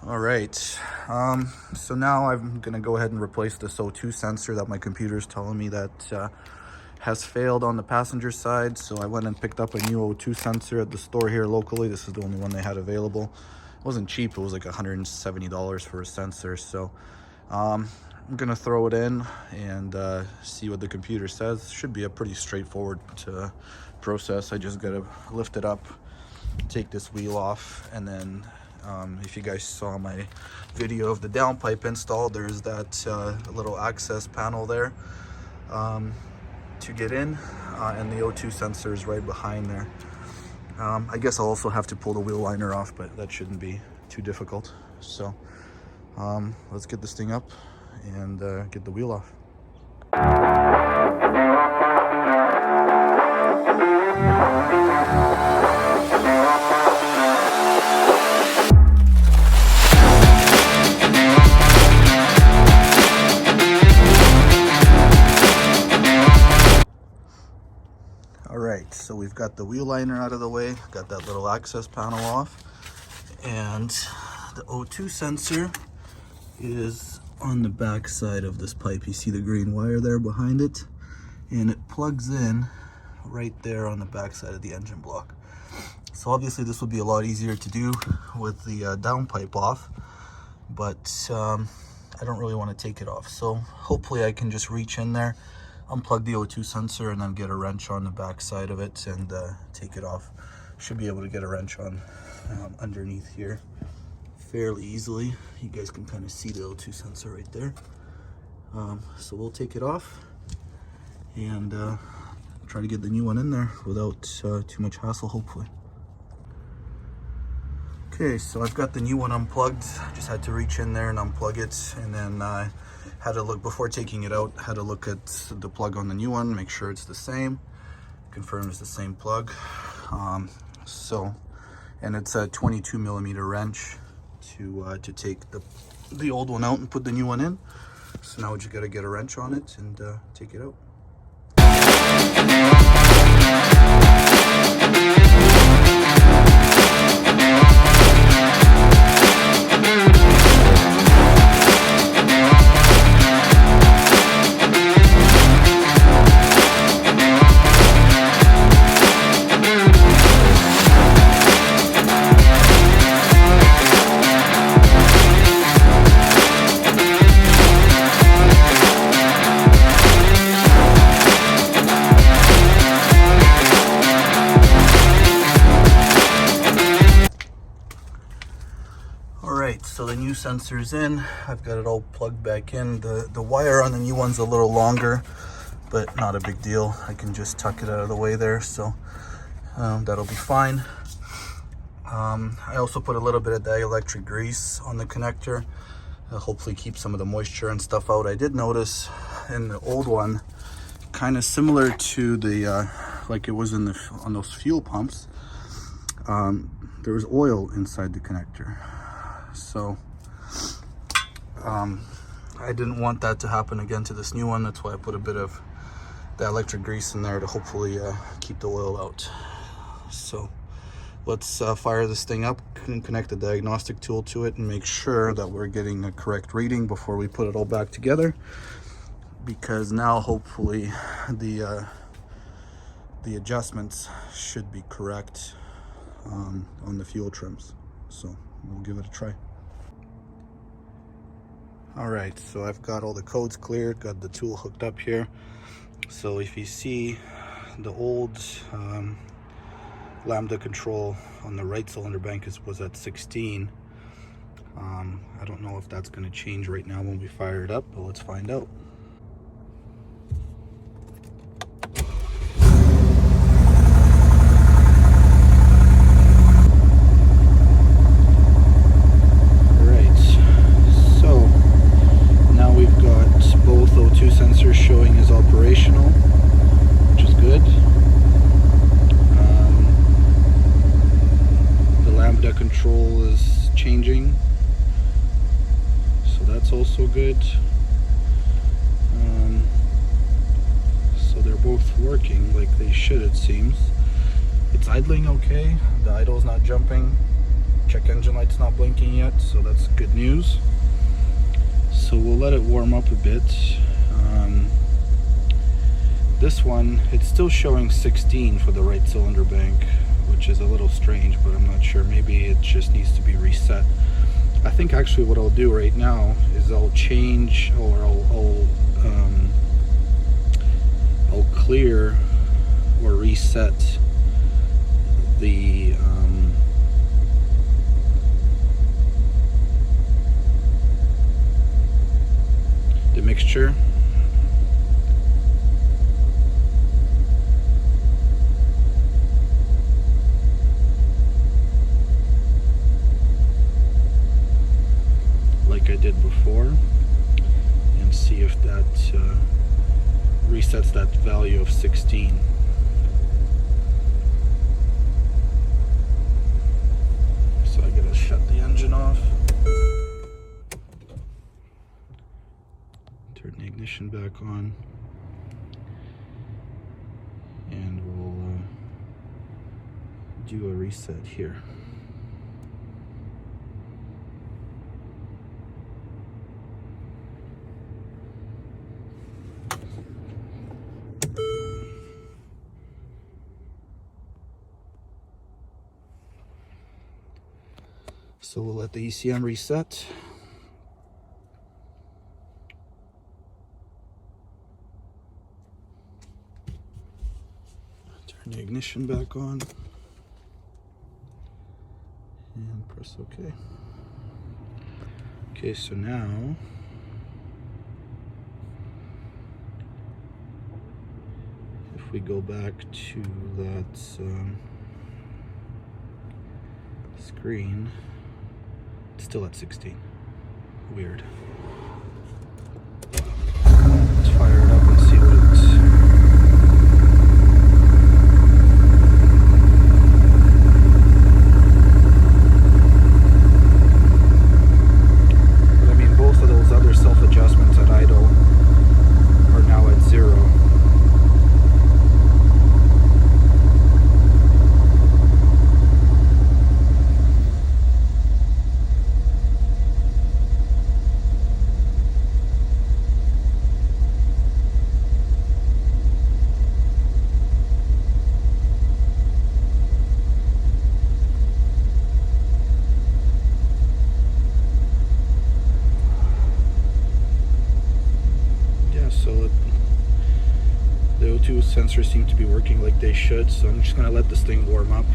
All right, so now I'm gonna go ahead and replace this O2 sensor that my computer is telling me that has failed on the passenger side. So I went and picked up a new O2 sensor at the store here locally. This is the only one they had available. It wasn't cheap, it was like $170 for a sensor. So I'm gonna throw it in and see what the computer says. Should be a pretty straightforward process. I just gotta lift it up, take this wheel off, and then if you guys saw my video of the downpipe install, there's that little access panel there to get in, and the O2 sensor is right behind there. I guess I'll also have to pull the wheel liner off, but that shouldn't be too difficult. So let's get this thing up and get the wheel off. All right, so we've got the wheel liner out of the way, got that little access panel off, and the O2 sensor is on the back side of this pipe. You see the green wire there behind it, and it plugs in right there on the back side of the engine block. So obviously this would be a lot easier to do with the downpipe off, but I don't really want to take it off. So hopefully I can just reach in there, unplug the O2 sensor, and then get a wrench on the back side of it and take it off. Should be able to get a wrench on underneath here fairly easily. You guys can kind of see the O2 sensor right there. So we'll take it off and try to get the new one in there without too much hassle, hopefully. Okay, so I've got the new one unplugged. Just had to reach in there and unplug it, and then had to look, before taking it out, had to look at the plug on the new one, make sure it's the same, confirm it's the same plug. And it's a 22 millimeter wrench to take the old one out and put the new one in. So now we just gotta get a wrench on it and take it out. So the new sensor's in. I've got it all plugged back in. The wire on the new one's a little longer, but not a big deal. I can just tuck it out of the way there, so that'll be fine. I also put a little bit of dielectric grease on the connector. Hopefully keep some of the moisture and stuff out. I did notice in the old one, kind of similar to the like it was in on those fuel pumps, there was oil inside the connector. So I didn't want that to happen again to this new one. That's why I put a bit of the electric grease in there to hopefully keep the oil out. So let's fire this thing up and connect the diagnostic tool to it and make sure that we're getting the correct reading before we put it all back together, because now hopefully the adjustments should be correct on the fuel trims. So we'll give it a try. All right, so I've got all the codes cleared, got the tool hooked up here. So if you see the old lambda control on the right cylinder bank was at 16. I don't know if that's going to change right now when we fire it up, but let's find out. Sensors showing as operational, which is good. The lambda control is changing, so that's also good. So they're both working like they should, it seems. It's idling okay, the idle's not jumping. Check engine light light's not blinking yet, so that's good news. So we'll let it warm up a bit. This one, it's still showing 16 for the right cylinder bank, which is a little strange, but I'm not sure. Maybe it just needs to be reset. I think actually what I'll do right now is I'll change, or I'll clear or reset the mixture. Like I did before, and see if that resets that value of 16. So I gotta shut the engine off, turn the ignition back on, and we'll do a reset here. So we'll let the ECM reset. Turn the ignition back on and press OK. Okay, so now if we go back to that screen, it's still at 16. Weird. Let's fire it up and see what it's... But I mean, both of those other self-adjustments at idle are now at 0. So the O2 sensors seem to be working like they should, so I'm just going to let this thing warm up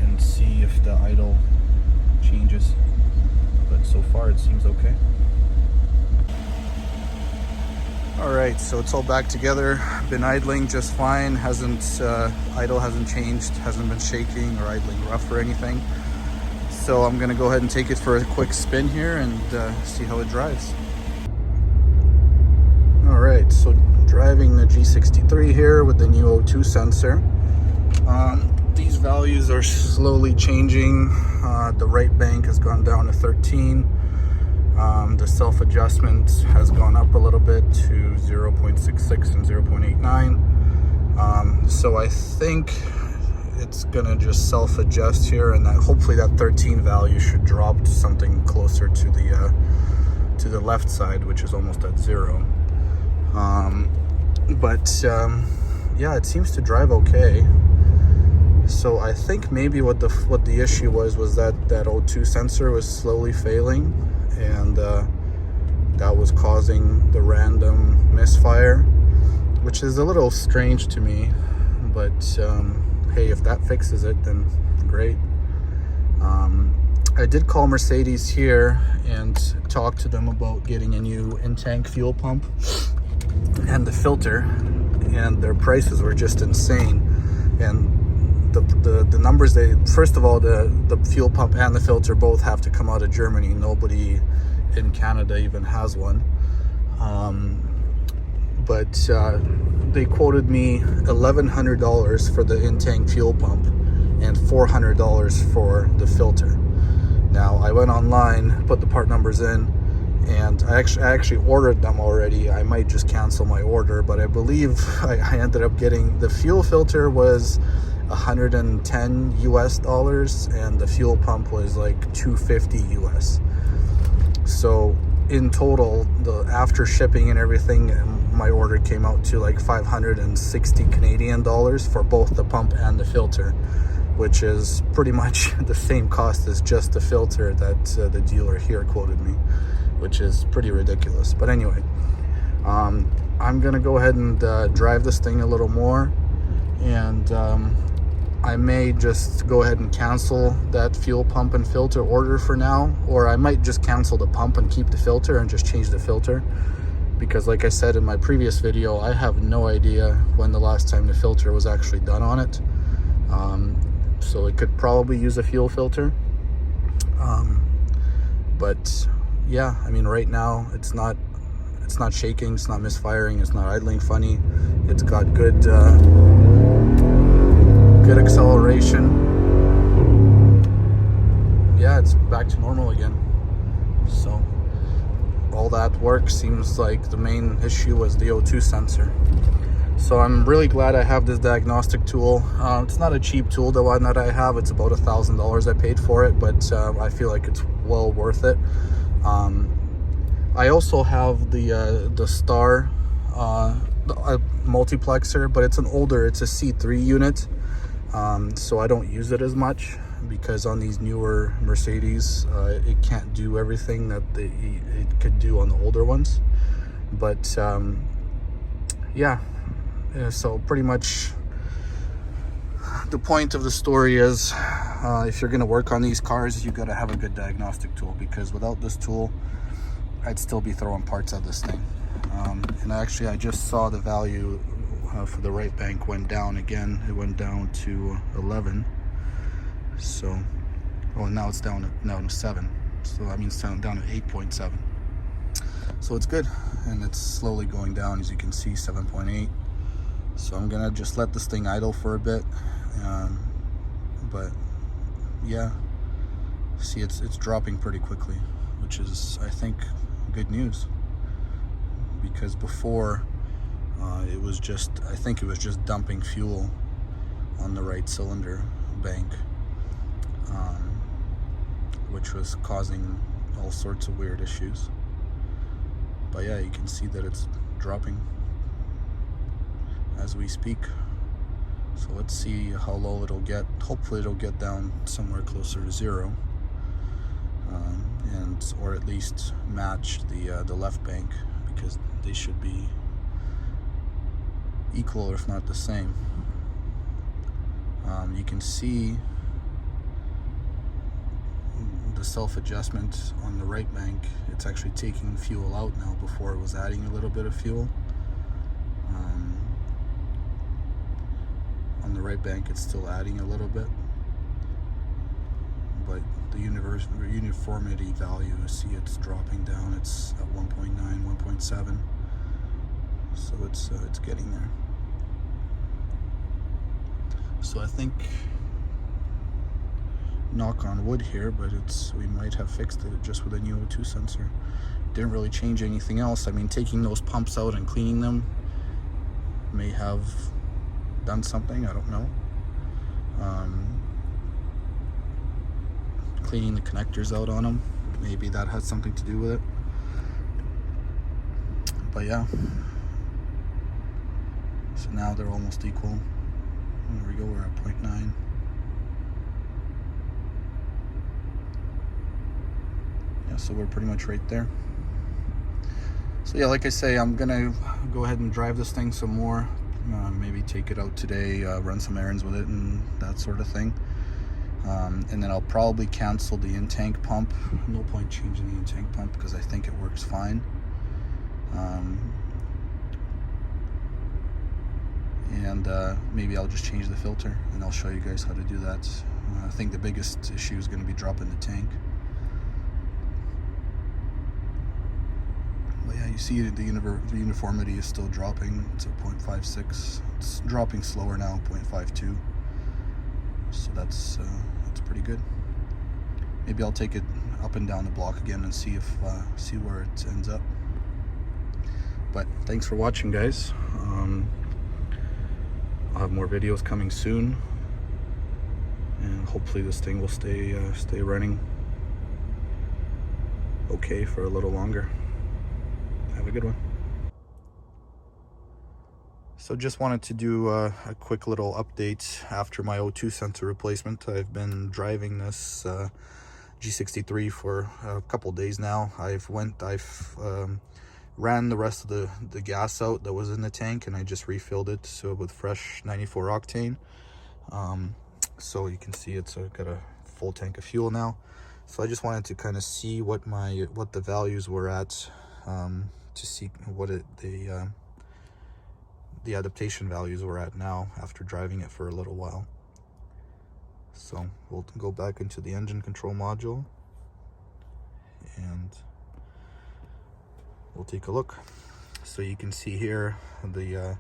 and see if the idle changes, but so far it seems okay. Alright, so it's all back together. Been idling just fine, idle hasn't changed, hasn't been shaking or idling rough or anything. So I'm gonna go ahead and take it for a quick spin here and see how it drives. All right, so driving the G63 here with the new O2 sensor. These values are slowly changing. The right bank has gone down to 13. The self-adjustment has gone up a little bit to 0.66 and 0.89. So I think it's gonna just self-adjust here, and that hopefully that 13 value should drop to something closer to the left side, which is almost at 0. Yeah, it seems to drive okay. So I think maybe what the issue was that O2 sensor was slowly failing, and that was causing the random misfire, which is a little strange to me, but hey, if that fixes it, then great. I did call Mercedes here and talk to them about getting a new in-tank fuel pump and the filter, and their prices were just insane. And the numbers, first of all, the fuel pump and the filter both have to come out of Germany. Nobody in Canada even has one. But they quoted me $1,100 for the in-tank fuel pump and $400 for the filter. Now I went online, put the part numbers in, and I actually ordered them already. I might just cancel my order, but I believe I ended up getting the fuel filter was $110 US, and the fuel pump was like $250 US. So in total, after shipping and everything, my order came out to like 560 Canadian dollars for both the pump and the filter, which is pretty much the same cost as just the filter that the dealer here quoted me, which is pretty ridiculous. But anyway, I'm gonna go ahead and drive this thing a little more, and I may just go ahead and cancel that fuel pump and filter order for now, or I might just cancel the pump and keep the filter and just change the filter, because like I said in my previous video, I have no idea when the last time the filter was actually done on it. So it could probably use a fuel filter, but yeah, I mean, right now it's not shaking, it's not misfiring, it's not idling funny, it's got good acceleration. Yeah, it's back to normal again. So all that work seems like the main issue was the O2 sensor. So I'm really glad I have this diagnostic tool. It's not a cheap tool, the one that I have. It's about $1,000 I paid for it, but I feel like it's well worth it. I also have the Star multiplexer, but it's a C3 unit. So I don't use it as much, because on these newer Mercedes, it can't do everything that it could do on the older ones. But yeah, so pretty much the point of the story is, if you're going to work on these cars, you got to have a good diagnostic tool, because without this tool, I'd still be throwing parts at this thing. And actually, I just saw the value for the right bank went down again. It went down to 11. So, oh, now it's down to 7. So that means down to 8.7. So it's good, and it's slowly going down, as you can see, 7.8. So I'm gonna just let this thing idle for a bit. But yeah, see, it's dropping pretty quickly, which is, I think, good news, because before it was just, I think it was just dumping fuel on the right cylinder bank, which was causing all sorts of weird issues. But yeah, you can see that it's dropping as we speak. So let's see how low it'll get. Hopefully it'll get down somewhere closer to 0, or at least match the left bank, because they should be equal, if not the same. You can see the self-adjustment on the right bank. It's actually taking fuel out now. Before it was adding a little bit of fuel. On the right bank, it's still adding a little bit, but the uniformity value, see, it's dropping down. It's at 1.9, 1.7. So it's getting there. So I think, knock on wood here, but we might have fixed it just with a new O2 sensor. Didn't really change anything else. I mean, taking those pumps out and cleaning them may have done something, I don't know. Cleaning the connectors out on them, maybe that has something to do with it. But yeah, so now they're almost equal. There we go, we're at 0.9. Yeah, so we're pretty much right there. So yeah, like I say, I'm gonna go ahead and drive this thing some more. Maybe take it out today, run some errands with it and that sort of thing. And then I'll probably cancel the in-tank pump. No point changing the in-tank pump, because I think it works fine. And maybe I'll just change the filter, and I'll show you guys how to do that. I think the biggest issue is going to be dropping the tank. But yeah, you see the uniformity is still dropping. It's at 0.56. It's dropping slower now, 0.52. So that's pretty good. Maybe I'll take it up and down the block again and see where it ends up. But thanks for watching, guys. I'll have more videos coming soon. hopefully this thing will stay running okay for a little longer. Have a good one. So just wanted to do a quick little update after my O2 sensor replacement. I've been driving this G63 for a couple days now. I've ran the rest of the gas out that was in the tank, and I just refilled it with fresh 94 octane. So you can see it's got a full tank of fuel now. So I just wanted to kind of see what the values were at, to see what the adaptation values were at now after driving it for a little while. So we'll go back into the engine control module and we'll take a look. So you can see here the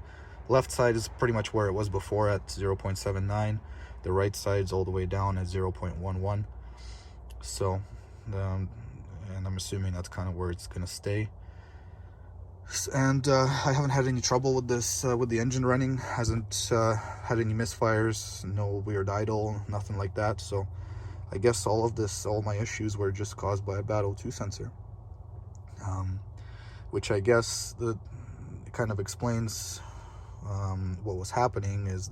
left side is pretty much where it was before at 0.79. The right side's all the way down at 0.11. So and I'm assuming that's kind of where it's going to stay. And I haven't had any trouble with this, with the engine running. Hasn't had any misfires, no weird idle, nothing like that. So I guess all my issues were just caused by a bad O2 sensor, which I guess kind of explains what was happening. Is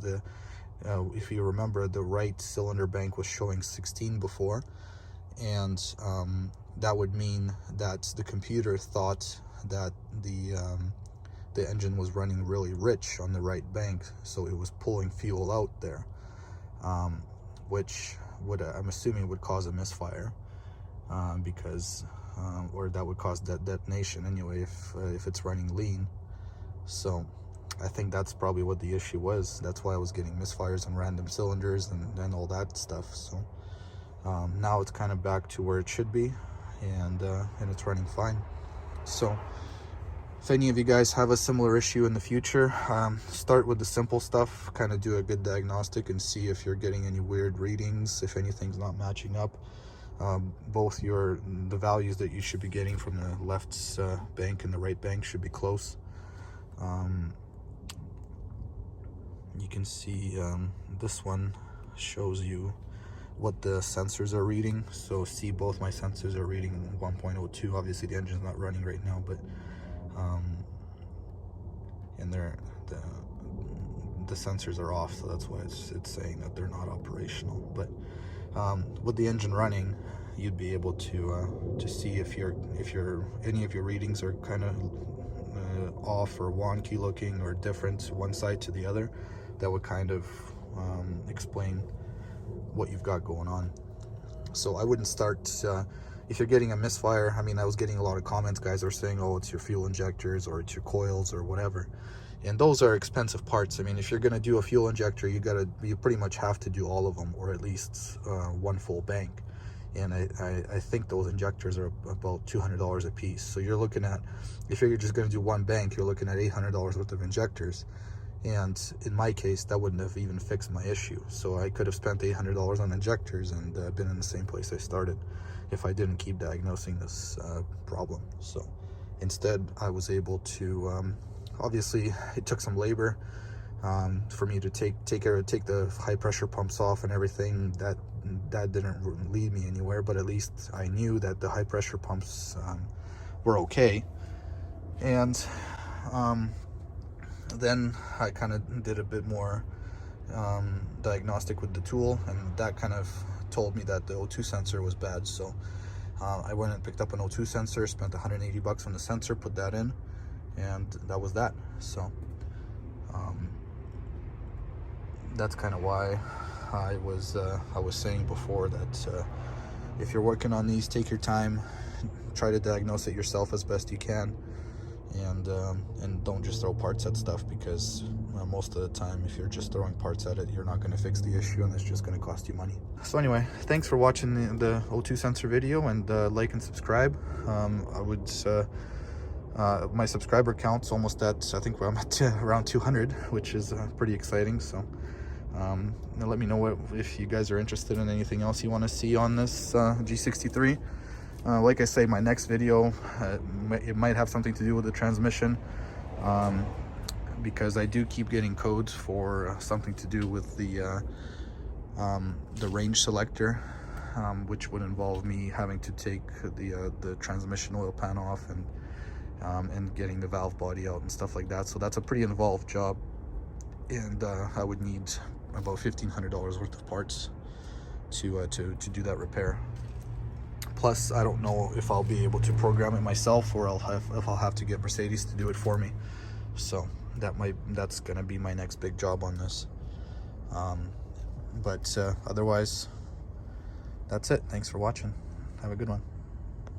if you remember, the right cylinder bank was showing 16 before, and that would mean that the computer thought that the engine was running really rich on the right bank, so it was pulling fuel out there, which I'm assuming would cause a misfire, because or that would cause detonation anyway if it's running lean. So I think that's probably what the issue was. That's why I was getting misfires on random cylinders and all that stuff. So now it's kind of back to where it should be, and it's running fine. So if any of you guys have a similar issue in the future, start with the simple stuff, kind of do a good diagnostic and see if you're getting any weird readings, if anything's not matching up. Both the values that you should be getting from the left bank and the right bank should be close. You can see this one shows you what the sensors are reading. So see, both my sensors are reading 1.02. Obviously the engine's not running right now, but and the sensors are off, so that's why it's saying that they're not operational. But with the engine running, you'd be able to see if any of your readings are kind of off or wonky looking or different one side to the other. That would kind of explain what you've got going on. So I wouldn't start if you're getting a misfire. I mean, I was getting a lot of comments, guys are saying, oh, it's your fuel injectors or it's your coils or whatever, and those are expensive parts. I mean, if you're going to do a fuel injector, you pretty much have to do all of them, or at least one full bank. And I think those injectors are about $200 a piece. So you're looking at, if you're just going to do one bank, you're looking at $800 worth of injectors. And in my case, that wouldn't have even fixed my issue. So I could have spent $800 on injectors and been in the same place I started if I didn't keep diagnosing this problem. So instead, I was able to, obviously it took some labor for me to take the high pressure pumps off and everything. That didn't lead me anywhere, but at least I knew that the high pressure pumps were okay. And then I kind of did a bit more diagnostic with the tool, and that kind of told me that the O2 sensor was bad. So I went and picked up an O2 sensor, spent 180 bucks on the sensor, put that in, and that was that. So that's kind of why I was saying before that if you're working on these, take your time, try to diagnose it yourself as best you can, and don't just throw parts at stuff, because most of the time, if you're just throwing parts at it, you're not going to fix the issue, and it's just going to cost you money. So anyway, thanks for watching the O2 sensor video, and like and subscribe. I would my subscriber count's almost at, I think I'm at around 200, which is pretty exciting. So let me know if you guys are interested in anything else you want to see on this G63. Like I say, my next video, it might have something to do with the transmission, because I do keep getting codes for something to do with the the range selector, which would involve me having to take the transmission oil pan off and getting the valve body out and stuff like that. So that's a pretty involved job, and I would need about $1,500 worth of parts to do that repair. Plus, I don't know if I'll be able to program it myself, or if I'll have to get Mercedes to do it for me. So that's gonna be my next big job on this. But otherwise, that's it. Thanks for watching. Have a good one.